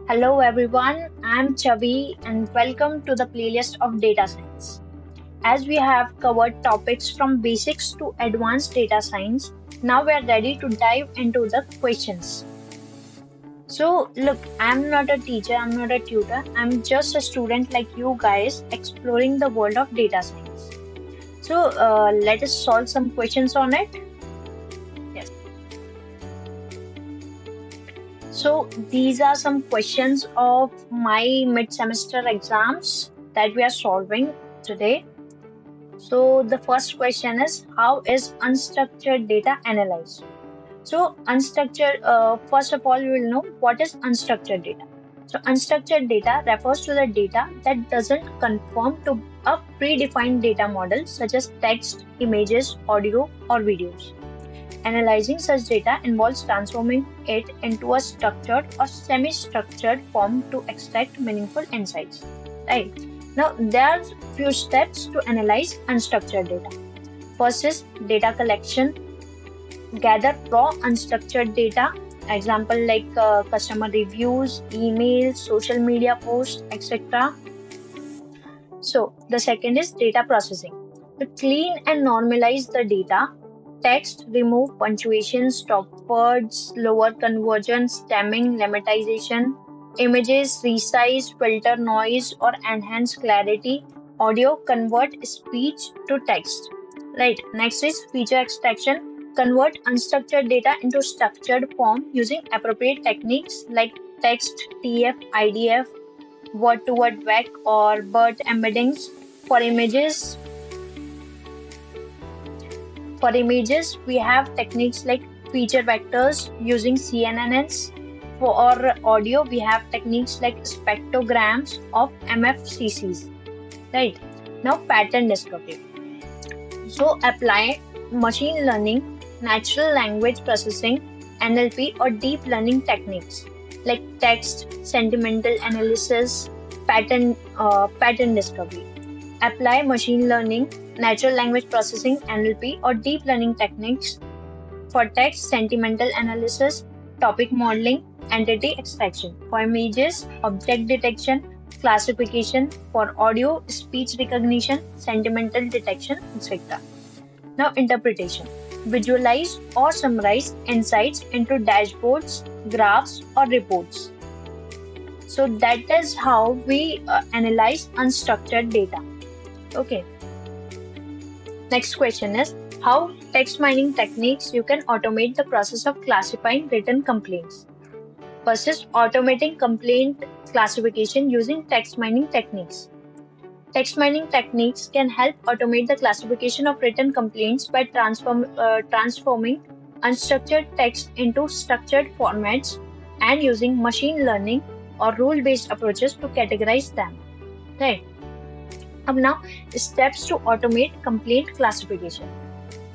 Hello everyone, I'm Chavi and welcome to the playlist of data science. As we have covered topics from basics to advanced data science, now we are ready to dive into the questions. So, look, I'm not a teacher, I'm not a tutor, I'm just a student like you guys exploring the world of data science. So, let us solve some questions on it. Yes. So, these are some questions of my mid semester exams that we are solving today. So the first question is, how is unstructured data analyzed? So first of all, you will know what is unstructured data. So unstructured data refers to the data that doesn't conform to a predefined data model such as text, images, audio, or videos. Analyzing such data involves transforming it into a structured or semi-structured form to extract meaningful insights. Right. Now, there are few steps to analyze unstructured data. First is data collection. Gather raw unstructured data. Example like customer reviews, emails, social media posts, etc. So, the second is data processing. To clean and normalize the data, text, remove punctuation, stop words, lower conversion, stemming, lemmatization, images, resize, filter noise, or enhance clarity, audio, convert speech to text. Right. Next is feature extraction. Convert unstructured data into structured form using appropriate techniques like text, TF, IDF, word-to-word vec, or BERT embeddings. For images, we have techniques like feature vectors using CNNs. For audio, we have techniques like spectrograms of MFCCs. Right. Now, pattern discovery. So, apply machine learning, natural language processing, NLP, or deep learning techniques like text, sentimental analysis, pattern discovery. Apply machine learning, natural language processing, NLP, or deep learning techniques for text, sentimental analysis, topic modeling, entity extraction. For images, object detection, classification. For audio, speech recognition, sentimental detection, etc. Now, interpretation. Visualize or summarize insights into dashboards, graphs, or reports. So, that is how we analyze unstructured data. Okay. Next question is, how text mining techniques you can automate the process of classifying written complaints. First is automating complaint classification using text mining techniques. Text mining techniques can help automate the classification of written complaints by transforming unstructured text into structured formats and using machine learning or rule-based approaches to categorize them. Right. Now, steps to automate complaint classification.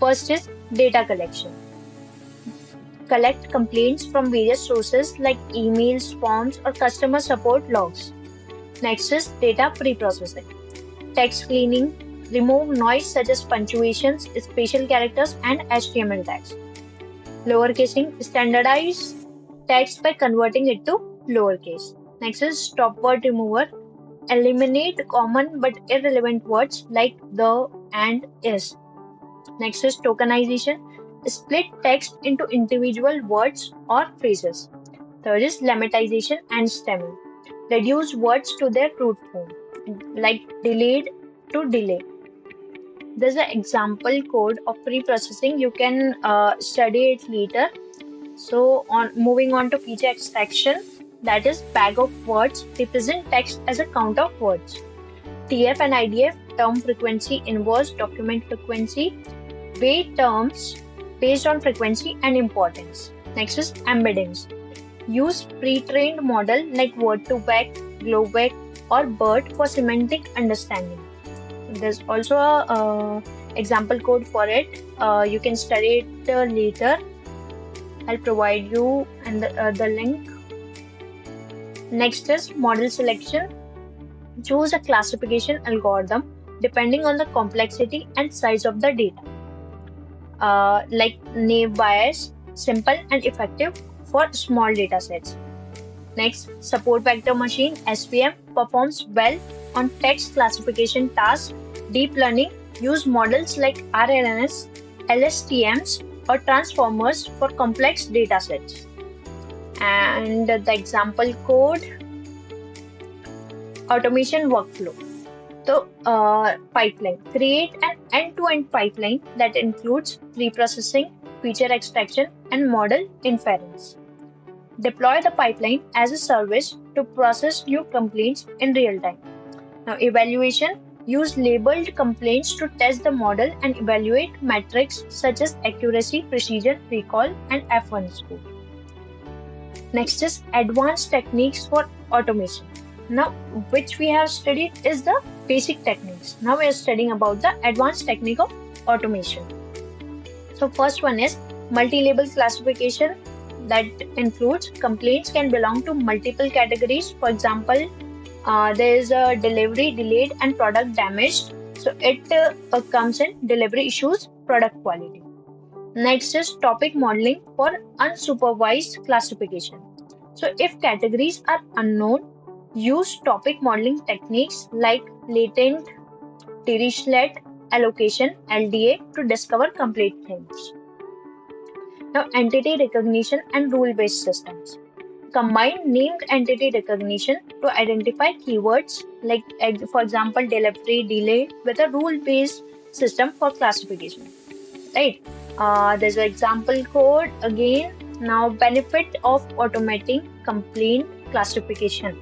First is data collection. Collect complaints from various sources like emails, forms, or customer support logs. Next is data pre-processing. Text cleaning. Remove noise such as punctuations, special characters, and HTML tags. Lowercasing. Standardize text by converting it to lowercase. Next is stop word remover. Eliminate common but irrelevant words like the and is. Next is tokenization. Split text into individual words or phrases. Third is lemmatization and stemming. Reduce words to their root form, like delayed to delay. There's an example code of pre-processing. You can study it later. So, moving on to feature extraction, that is bag of words represent text as a count of words. TF and IDF, term frequency inverse, document frequency, weight terms based on frequency and importance. Next is embeddings. Use pre-trained model like word2vec, globvec, or BERT for semantic understanding. There's also a example code for it. You can study it later. I'll provide you and the link. Next is model selection. Choose a classification algorithm depending on the complexity and size of the data. Like naive Bayes, simple and effective for small data sets. Next, support vector machine (SVM) performs well on text classification tasks. Deep learning use models like RLNs, LSTMs, or transformers for complex data sets. And the example code, automation workflow. So, pipeline. Create an end-to-end pipeline that includes pre-processing, feature extraction, and model inference. Deploy the pipeline as a service to process new complaints in real time. Now, evaluation. Use labeled complaints to test the model and evaluate metrics such as accuracy, precision, recall, and F1 score. Next is advanced techniques for automation. Now, which we have studied is the basic techniques. Now we are studying about the advanced technique of automation. So first one is multi-label classification, that includes complaints can belong to multiple categories. For example, there is a delivery delayed and product damaged. So it comes in delivery issues, product quality. Next is topic modeling for unsupervised classification. So if categories are unknown, use topic modeling techniques like latent, Dirichlet allocation (LDA) to discover complete things. Now, entity recognition and rule-based systems. Combine named entity recognition to identify keywords like, for example, delivery delay with a rule-based system for classification. Right? There's an example code again. Now, benefit of automating complaint classification.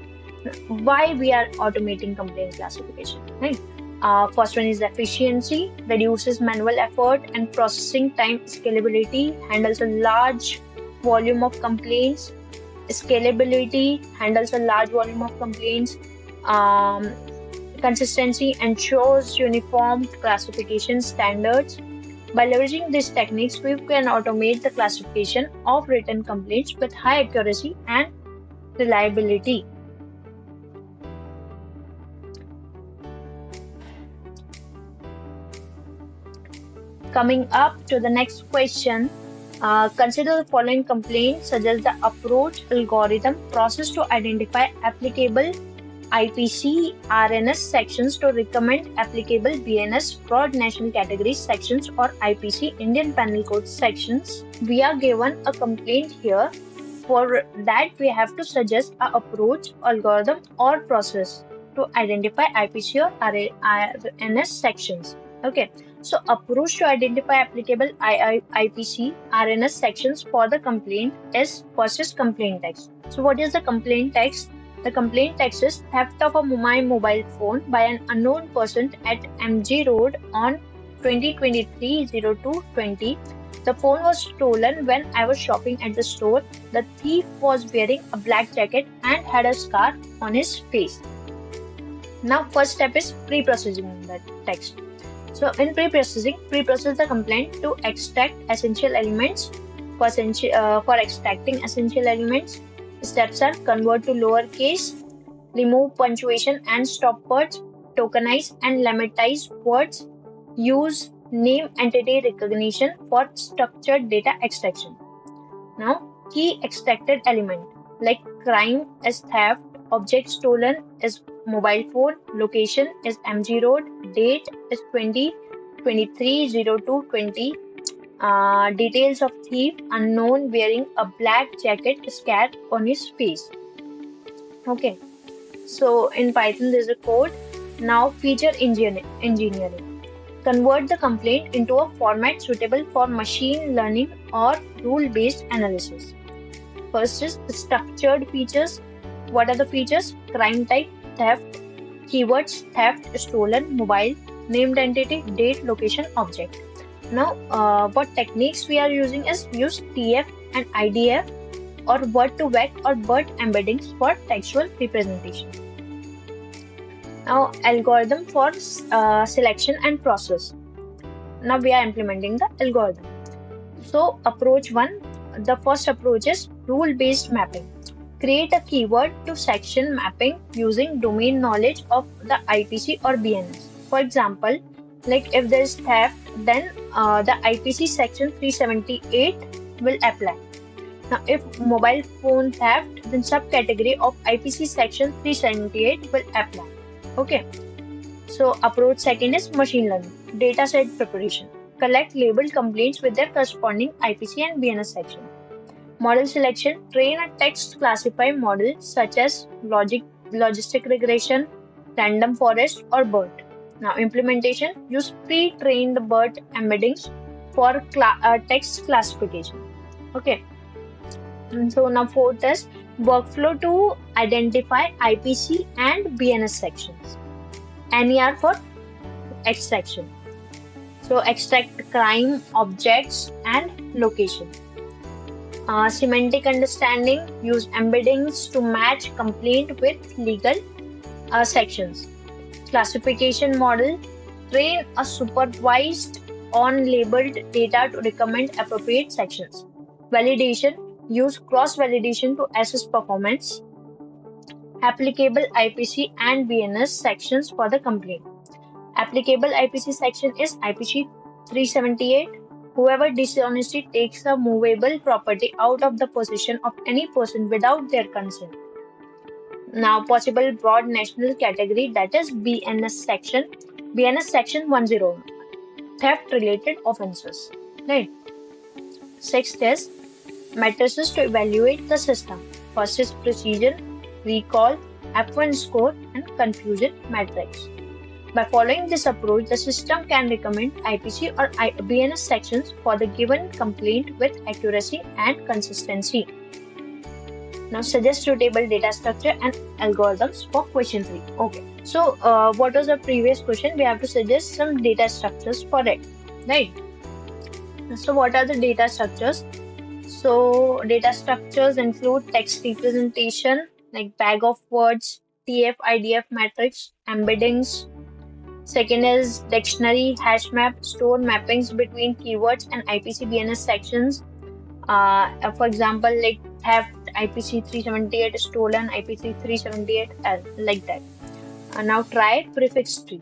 Why we are automating complaint classification? Right? First one is efficiency, reduces manual effort and processing time. Scalability, handles a large volume of complaints. Scalability, handles a large volume of complaints. Consistency, ensures uniform classification standards. By leveraging these techniques, we can automate the classification of written complaints with high accuracy and reliability. Coming up to the next question, consider the following complaints such as the approach, algorithm, process to identify applicable IPC RNS sections to recommend applicable BNS broad national categories sections or IPC Indian Penal Code sections. We are given a complaint here. For that, we have to suggest an approach, algorithm, or process to identify IPC or RNS sections. Okay. So, approach to identify applicable IPC RNS sections for the complaint is first is complaint text. So, what is the complaint text? The complaint text is theft of my mobile phone by an unknown person at MG Road on 2023-02-20. The phone was stolen when I was shopping at the store. The thief was wearing a black jacket and had a scar on his face. Now, first step is pre-processing the text. So, in pre-processing, pre-process the complaint to extract essential elements. For extracting essential elements, steps are convert to lowercase, remove punctuation and stop words, tokenize and lemmatized words, use name entity recognition for structured data extraction. Now, key extracted element like crime is theft, object stolen is mobile phone, location is MG Road, date is 2023-02-20, details of thief unknown wearing a black jacket, scar on his face. Okay, so in Python there's a code. Now feature engineering. Convert the complaint into a format suitable for machine learning or rule-based analysis. First is structured features. What are the features? Crime type, theft, keywords, theft, stolen, mobile, named entity, date, location, object. Now, what techniques we are using is use TF and IDF or word-to-vec or BERT embeddings for textual representation. Now, algorithm for selection and process. Now, we are implementing the algorithm. So, approach 1, the first approach is rule-based mapping. Create a keyword to section mapping using domain knowledge of the IPC or BNS. For example, like if there is theft, then the IPC section 378 will apply. Now, if mobile phone theft, then subcategory of IPC section 378 will apply. Okay. So approach second is machine learning, data set preparation. Collect labeled complaints with their corresponding IPC and BNS section. Model selection, train a text classify model such as logistic regression, random forest or BERT. Now implementation, use pre-trained BERT embeddings for text classification. Okay. And so now fourth is workflow to identify IPC and BNS sections. NER for extraction. So extract crime, objects and location. Semantic understanding, use embeddings to match complaint with legal sections. Classification model, train a supervised on labeled data to recommend appropriate sections. Validation, use cross-validation to assess performance. Applicable IPC and BNS sections for the complaint. Applicable IPC section is IPC 378. Whoever dishonestly takes a movable property out of the possession of any person without their consent. Now, possible broad national category, that is BNS section. BNS section 101. Theft related offences. Right. Sixth is matrices to evaluate the system. First is precision, recall, F1 score, and confusion matrix. By following this approach, the system can recommend IPC or BNS sections for the given complaint with accuracy and consistency. Now, suggest suitable data structure and algorithms for question 3. Okay. So, what was the previous question? We have to suggest some data structures for it, right? So, what are the data structures? So, data structures include text representation like bag of words, TF, IDF matrix, embeddings. Second is dictionary, hash map, store mappings between keywords and IPC BNS sections. For example, like theft, IPC 378, stolen, IPC 378, like that. Now try prefix tree.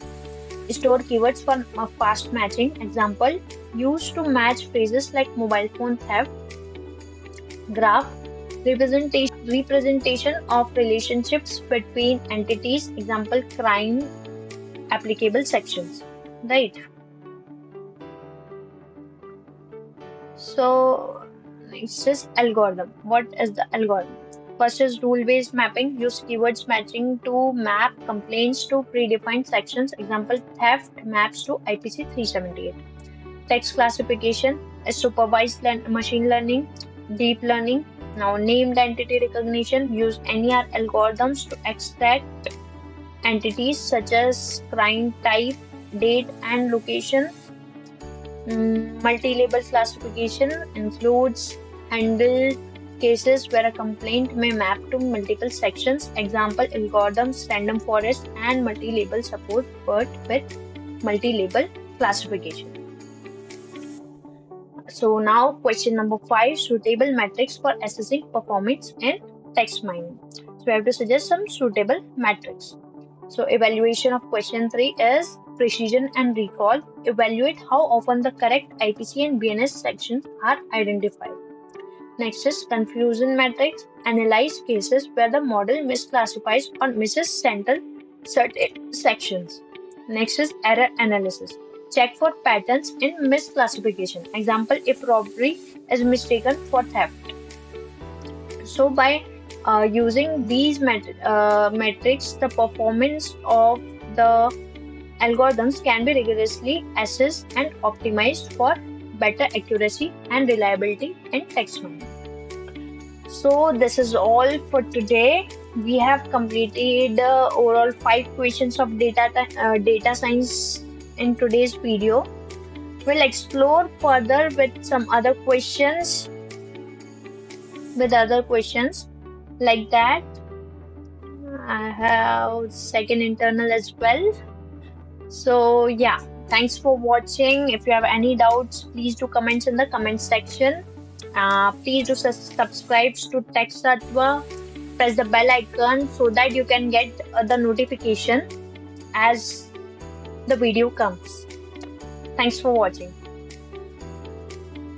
Store keywords for fast matching. Example, used to match phrases like mobile phone theft. Graph, representation of relationships between entities. Example, crime, applicable sections, right? So next is algorithm. What is the algorithm? First is rule-based mapping. Use keywords matching to map complaints to predefined sections. Example, theft maps to IPC 378. Text classification is supervised machine learning, deep learning. Now named entity recognition. Use NER algorithms to extract entities such as crime type, date and location. Multi-label classification includes handle cases where a complaint may map to multiple sections. Example, algorithms, random forest and multi-label support BERT with multi-label classification. So now question number 5, suitable metrics for assessing performance in text mining. So we have to suggest some suitable metrics. So evaluation of question 3 is precision and recall. Evaluate how often the correct IPC and BNS sections are identified. Next is confusion matrix. Analyze cases where the model misclassifies or misses certain sections. Next is error analysis. Check for patterns in misclassification. Example, if robbery is mistaken for theft. So by using these metrics, the performance of the algorithms can be rigorously assessed and optimized for better accuracy and reliability in text mining. So this is all for today. We have completed overall 5 questions of data science in today's video. We'll explore further with some other questions. Like that. I have second internal as well. So yeah, thanks for watching. If you have any doubts, please do comment in the comment section. Please do subscribe to Tech Sattva. Press the bell icon so that you can get the notification as the video comes. Thanks for watching.